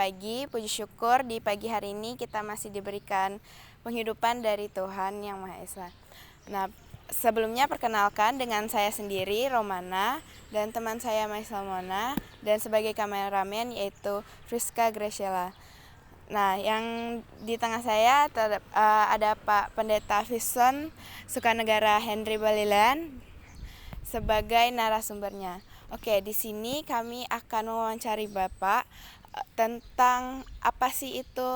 pagi, puji syukur di pagi hari ini kita masih diberikan penghidupan dari Tuhan Yang Maha Esa. Nah, sebelumnya perkenalkan dengan saya sendiri, Romana, dan teman saya Maisal Mona, dan sebagai kameramen yaitu Friska Graciela. Nah, yang di tengah saya ada Pak Pendeta Vison Sukanegara Henry Balilan sebagai narasumbernya. Oke, di sini kami akan mewawancari Bapak tentang apa sih itu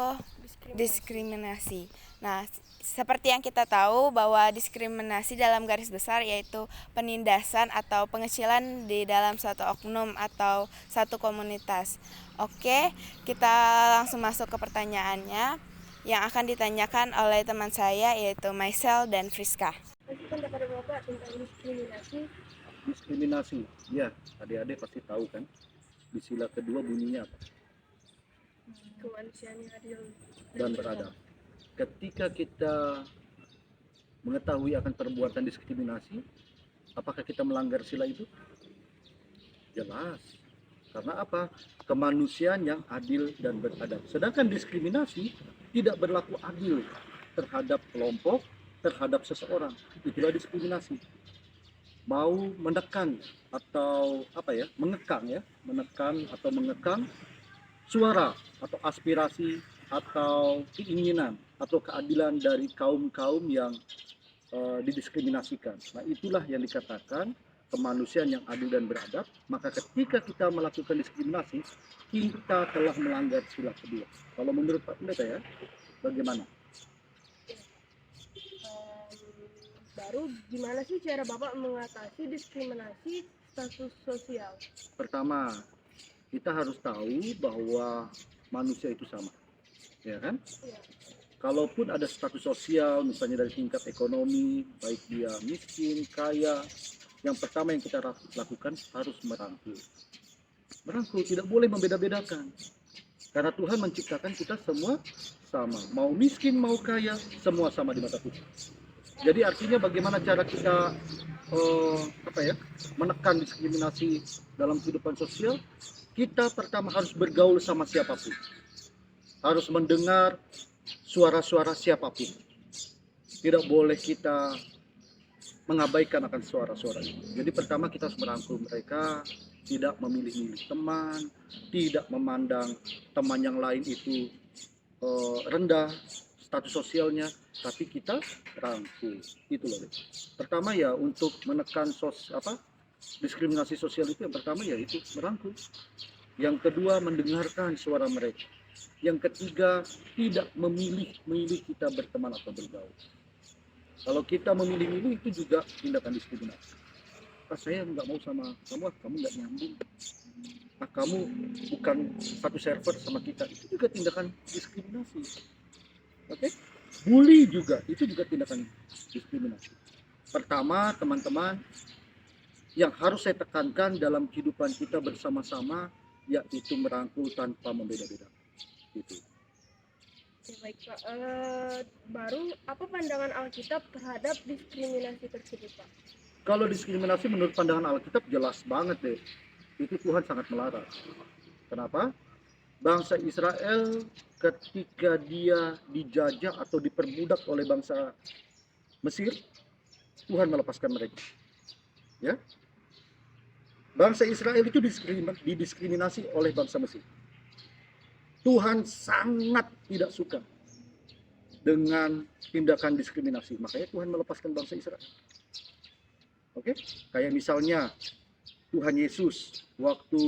diskriminasi. Nah, seperti yang kita tahu bahwa diskriminasi dalam garis besar yaitu penindasan atau pengecilan di dalam suatu oknum atau satu komunitas. Oke, kita langsung masuk ke pertanyaannya yang akan ditanyakan oleh teman saya yaitu Maisel dan Friska. Pendapat Bapak tentang diskriminasi. Diskriminasi, ya, adik-adik pasti tahu kan, di sila kedua bunyinya apa? Kemanusiaan yang adil Dan beradab. Ketika kita mengetahui akan perbuatan diskriminasi, apakah kita melanggar sila itu? Jelas. Karena apa? Kemanusiaan yang adil dan beradab. Sedangkan diskriminasi tidak berlaku adil terhadap kelompok, terhadap seseorang. Itulah diskriminasi. Mau menekan atau menekan atau mengekang suara atau aspirasi atau keinginan atau keadilan dari kaum-kaum yang didiskriminasikan. Nah, itulah yang dikatakan kemanusiaan yang adil dan beradab. Maka ketika kita melakukan diskriminasi, kita telah melanggar sila kedua. Kalau menurut Pak Pendeta ya, bagaimana? Baru gimana sih cara Bapak mengatasi diskriminasi status sosial? Pertama, kita harus tahu bahwa manusia itu sama, ya kan? Ya. Kalaupun ada status sosial, misalnya dari tingkat ekonomi, baik dia miskin, kaya, yang pertama yang kita lakukan harus merangkul. Merangkul, tidak boleh membeda-bedakan. Karena Tuhan menciptakan kita semua sama. Mau miskin, mau kaya, semua sama di mata Tuhan. Jadi artinya bagaimana cara kita menekan diskriminasi dalam kehidupan sosial? Kita pertama harus bergaul sama siapapun. Harus mendengar suara-suara siapapun. Tidak boleh kita mengabaikan akan suara-suara itu. Jadi pertama kita harus merangkul mereka, tidak memilih-milih teman, tidak memandang teman yang lain itu rendah status sosialnya, tapi kita rangkul. Itu loh. Pertama ya untuk menekan diskriminasi sosial itu yang pertama ya itu merangkul. Yang kedua mendengarkan suara mereka. Yang ketiga tidak memilih kita berteman atau bergaul. Kalau kita memilih-milih itu juga tindakan diskriminasi. Saya nggak mau sama kamu, kamu nggak nyambung. Kamu bukan satu server sama kita, itu juga tindakan diskriminasi. Oke, bully juga, itu juga tindakan diskriminasi. Pertama, teman-teman, yang harus saya tekankan dalam kehidupan kita bersama-sama, yaitu merangkul tanpa membeda-bedakan. Gitu. Ya, baik Pak. Baru apa pandangan Alkitab terhadap diskriminasi tersebut Pak? Kalau diskriminasi menurut pandangan Alkitab jelas banget deh. Itu Tuhan sangat melarang. Kenapa? Bangsa Israel ketika dia dijajah atau diperbudak oleh bangsa Mesir, Tuhan melepaskan mereka. Ya, bangsa Israel itu didiskriminasi oleh bangsa Mesir. Tuhan sangat tidak suka dengan tindakan diskriminasi, makanya Tuhan melepaskan bangsa Israel. Oke, kayak misalnya Tuhan Yesus waktu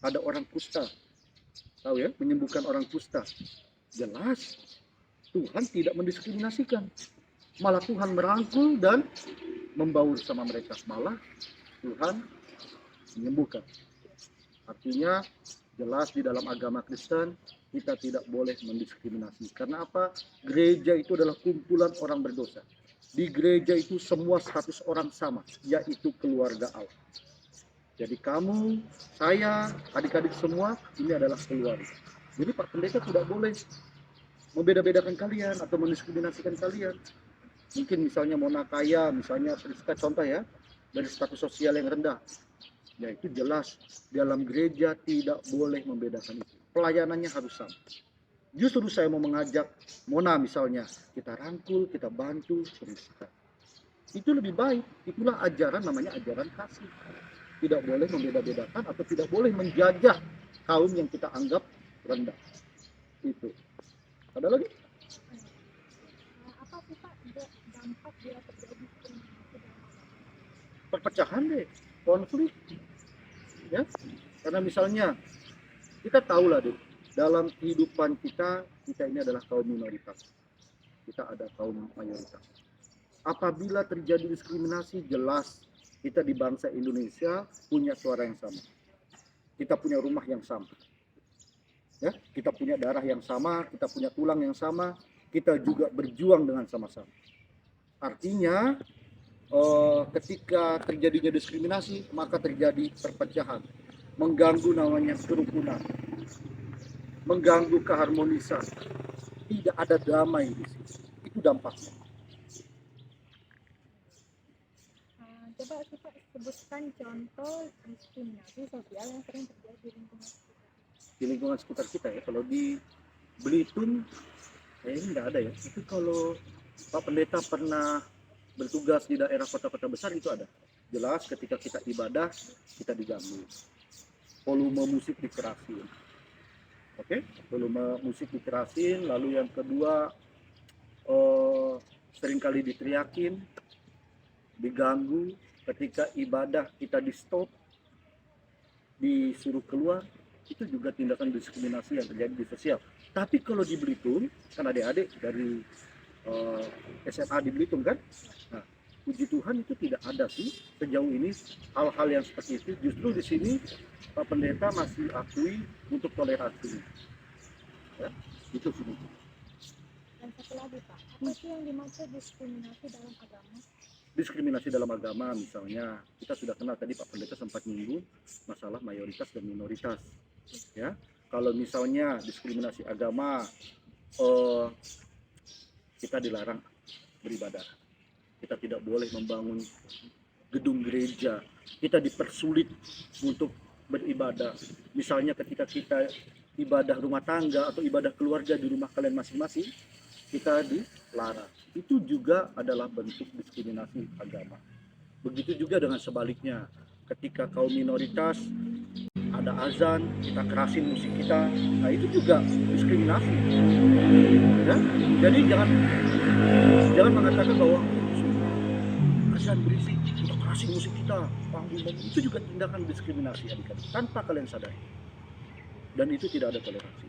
ada orang kusta, tahu ya, menyembuhkan orang kusta. Jelas Tuhan tidak mendiskriminasikan, malah Tuhan merangkul dan membaur sama mereka, malah Tuhan menyembuhkan. Artinya jelas di dalam agama Kristen kita tidak boleh mendiskriminasi. Karena apa? Gereja itu adalah kumpulan orang berdosa. Di gereja itu semua status orang sama, yaitu keluarga Allah. Jadi kamu, saya, adik-adik semua, ini adalah keluarga. Jadi Pak Pendeta tidak boleh membeda-bedakan kalian atau mendiskriminasikan kalian. Mungkin misalnya Mona kaya, misalnya Friska contoh ya, dari status sosial yang rendah. Ya itu jelas, dalam gereja tidak boleh membedakan itu. pelayanannya harus sama. Justru saya mau mengajak Mona misalnya, kita rangkul, kita bantu, kita. Itu lebih baik. Itulah ajaran, namanya ajaran kasih. Tidak boleh membeda-bedakan atau tidak boleh menjajah kaum yang kita anggap rendah. Itu. Ada lagi? Apa sih Pak dampak bila terjadi diskriminasi dalam agama? Perpecahan deh, konflik. Ya, karena misalnya kita tahu lah deh, dalam kehidupan kita ini adalah kaum minoritas, kita ada kaum mayoritas. Apabila terjadi diskriminasi, jelas kita di bangsa Indonesia punya suara yang sama, kita punya rumah yang sama, ya, kita punya darah yang sama, kita punya tulang yang sama, kita juga berjuang dengan sama-sama. Artinya ketika terjadinya diskriminasi, maka terjadi perpecahan, mengganggu namanya kerukunan, mengganggu keharmonisan, tidak ada damai di situ. Itu dampaknya. Coba kita sebutkan contoh diskriminasi sosial yang sering terjadi di lingkungan sekitar. Di lingkungan sekitar kita ya, kalau di Belitung ini nggak ada ya. Itu kalau Pak Pendeta pernah bertugas di daerah kota-kota besar itu ada. Jelas ketika kita ibadah kita diganggu. Volume musik dikerasin. Oke, volume musik dikerasin. Lalu yang kedua seringkali diteriakin, diganggu. Ketika ibadah kita di stop, disuruh keluar, itu juga tindakan diskriminasi yang terjadi di sosial. Tapi kalau di Belitung, kan adik-adik dari SMA di Belitung kan, nah, puji Tuhan itu tidak ada sih sejauh ini hal-hal yang seperti itu. Justru di sini Pak Pendeta masih akui untuk toleransi. Ya, itu sih. Dan satu lagi Pak, apa sih yang dimaksud diskriminasi dalam agama? Diskriminasi dalam agama misalnya, kita sudah kenal tadi Pak Pendeta sempat menyinggung masalah mayoritas dan minoritas. Ya, kalau misalnya diskriminasi agama, kita dilarang beribadah, kita tidak boleh membangun gedung gereja, kita dipersulit untuk beribadah. Misalnya ketika kita ibadah rumah tangga atau ibadah keluarga di rumah kalian masing-masing, kita dilarang. Itu juga adalah bentuk diskriminasi agama. Begitu juga dengan sebaliknya, ketika kaum minoritas ada azan, kita kerasin musik kita, nah itu juga diskriminasi. Ya? Jadi jangan mengatakan bahwa azan berisik, kita kerasin musik kita, panggung, itu juga tindakan diskriminasi adik-adik, tanpa kalian sadari. Dan itu tidak ada toleransi.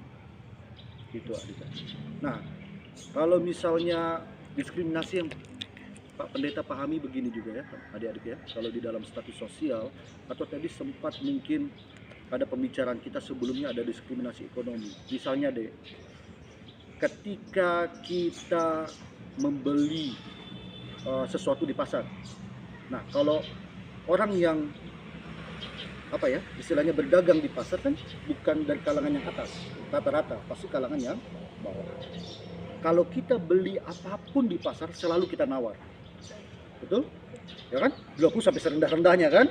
Itu adik-adik. Nah, kalau misalnya diskriminasi yang Pak Pendeta pahami begini juga ya adik-adik ya, kalau di dalam status sosial atau tadi sempat mungkin ada pembicaraan kita sebelumnya ada diskriminasi ekonomi. Misalnya deh, ketika kita membeli sesuatu di pasar, nah kalau orang yang apa ya istilahnya berdagang di pasar kan bukan dari kalangan yang atas, rata-rata pasti kalangan yang bawah. Kalau kita beli apapun di pasar selalu kita nawar, betul? Ya kan? Belum sampai serendah-rendahnya kan?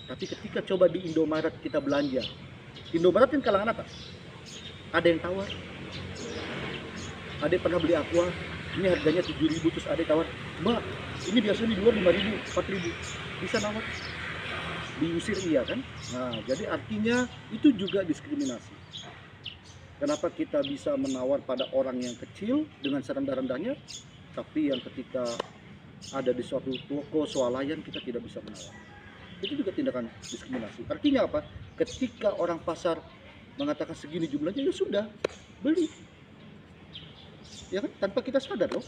Tapi ketika coba di Indomaret kita belanja, Indomaret kan kalangan atas, ada yang tawar. Adek pernah beli aqua, ini harganya 7.000, terus adek tawar, Mbak, ini biasanya di luar 5.000, 4.000, bisa nawar? Diusir iya kan? Nah, jadi artinya itu juga diskriminasi. Kenapa kita bisa menawar pada orang yang kecil dengan serendah-rendahnya, tapi yang ketika ada di suatu toko swalayan kita tidak bisa menawar? Itu juga tindakan diskriminasi. Artinya apa? Ketika orang pasar mengatakan segini jumlahnya, ya sudah, beli. Ya kan? Tanpa kita sadar loh.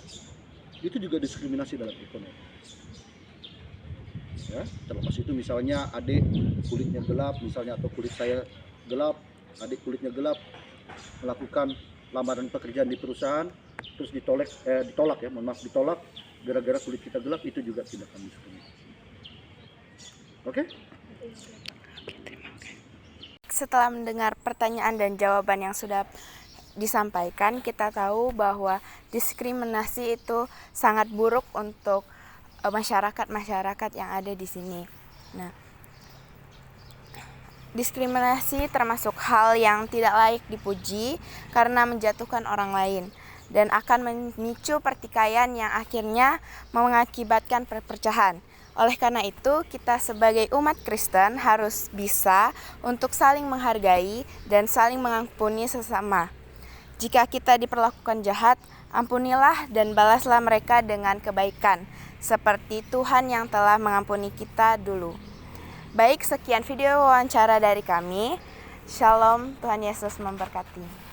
Itu juga diskriminasi dalam ekonomi. Ya, terlepas itu misalnya adik kulitnya gelap, misalnya atau kulit saya gelap, adik kulitnya gelap, melakukan lamaran pekerjaan di perusahaan, terus ditolak ya, mohon maaf ditolak, gara-gara kulit kita gelap, itu juga tindakan diskriminasi. Oke? Setelah mendengar pertanyaan dan jawaban yang sudah disampaikan, kita tahu bahwa diskriminasi itu sangat buruk untuk masyarakat yang ada di sini. Nah, Diskriminasi termasuk hal yang tidak layak dipuji karena menjatuhkan orang lain dan akan memicu pertikaian yang akhirnya mengakibatkan perpecahan. Oleh karena itu, kita sebagai umat Kristen harus bisa untuk saling menghargai dan saling mengampuni sesama. Jika kita diperlakukan jahat, ampunilah dan balaslah mereka dengan kebaikan, seperti Tuhan yang telah mengampuni kita dulu. Baik, sekian video wawancara dari kami. Shalom, Tuhan Yesus memberkati.